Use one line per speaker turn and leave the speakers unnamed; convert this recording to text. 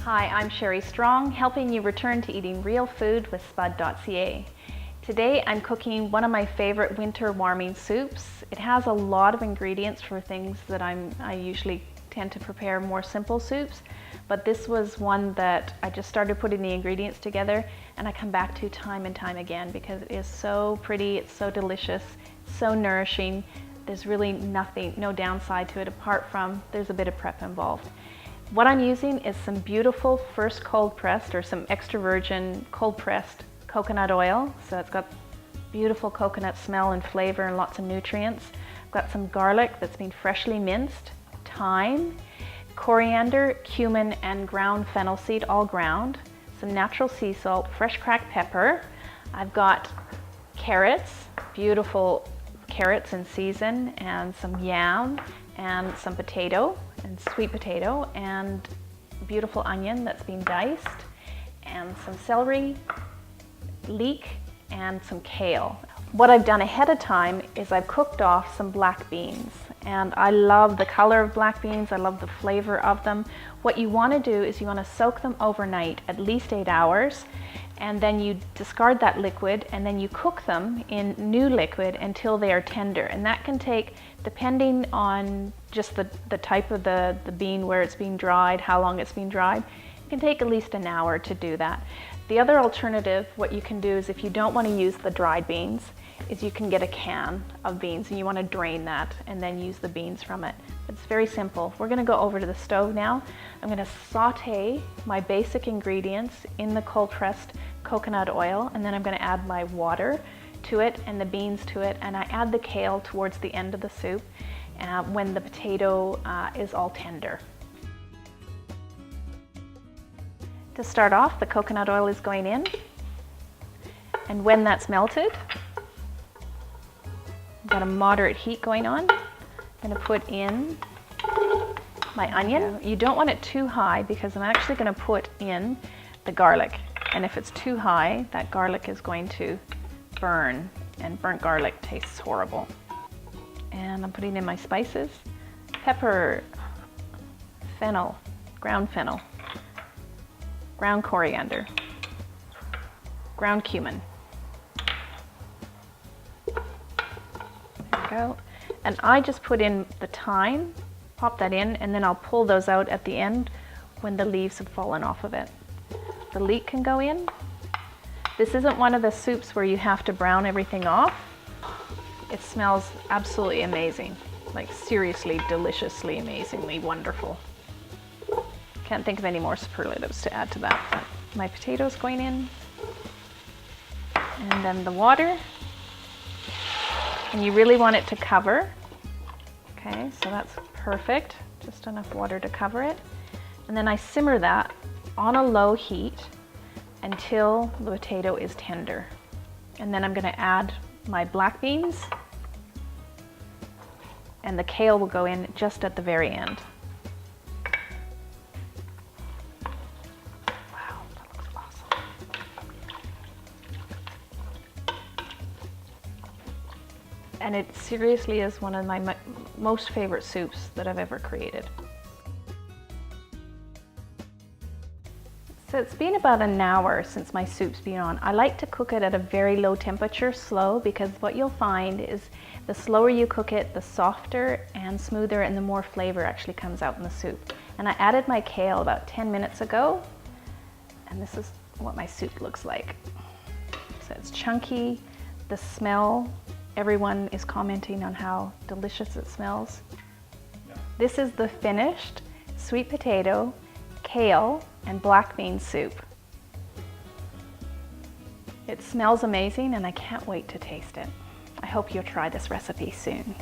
Hi, I'm Sherry Strong, helping you return to eating real food with spud.ca. Today I'm cooking one of my favorite winter warming soups. It has a lot of ingredients for things that I usually tend to prepare more simple soups, but this was one that I just started putting the ingredients together and I come back to time and time again because it is so pretty, it's so delicious, so nourishing. There's really no downside to it apart from there's a bit of prep involved. What I'm using is some beautiful first cold pressed or some extra virgin cold pressed coconut oil. So it's got beautiful coconut smell and flavor and lots of nutrients. I've got some garlic that's been freshly minced, thyme, coriander, cumin, and ground fennel seed, all ground, some natural sea salt, fresh cracked pepper. I've got carrots, beautiful carrots in season, and some yam, and some potato, and sweet potato, and beautiful onion that's been diced, and some celery, leek, and some kale. What I've done ahead of time is I've cooked off some black beans, and I love the color of black beans, I love the flavor of them. What you want to do is you want to soak them overnight, at least 8 hours, and then you discard that liquid and then you cook them in new liquid until they are tender. And that can take, depending on just the type of the bean, where it's being dried, how long it's been dried, it can take at least an hour to do that. The other alternative, what you can do is if you don't want to use the dried beans, is you can get a can of beans and you want to drain that and then use the beans from it. It's very simple. We're going to go over to the stove now. I'm going to saute my basic ingredients in the cold pressed coconut oil, and then I'm going to add my water to it and the beans to it, and I add the kale towards the end of the soup when the potato is all tender. To start off, the coconut oil is going in, and when that's melted, I've got a moderate heat going on. I'm going to put in my onion. You don't want it too high because I'm actually going to put in the garlic, and if it's too high, that garlic is going to burn, and burnt garlic tastes horrible. And I'm putting in my spices: pepper, fennel, ground coriander, ground cumin. There we go. And I just put in the thyme, pop that in, and then I'll pull those out at the end when the leaves have fallen off of it. The leek can go in. This isn't one of the soups where you have to brown everything off. It smells absolutely amazing, like seriously, deliciously, amazingly wonderful. Can't think of any more superlatives to add to that. But my potatoes going in, and then the water. And you really want it to cover. Okay, so that's perfect. Just enough water to cover it. And then I simmer that on a low heat until the potato is tender. And then I'm going to add my black beans, and the kale will go in just at the very end. Wow, that looks awesome. And it seriously is one of my most favorite soups that I've ever created. So it's been about an hour since my soup's been on. I like to cook it at a very low temperature, slow, because what you'll find is the slower you cook it, the softer and smoother and the more flavor actually comes out in the soup. And I added my kale about 10 minutes ago, and this is what my soup looks like. So it's chunky, the smell, everyone is commenting on how delicious it smells. This is the finished sweet potato, kale, and black bean soup. It smells amazing and I can't wait to taste it. I hope you'll try this recipe soon.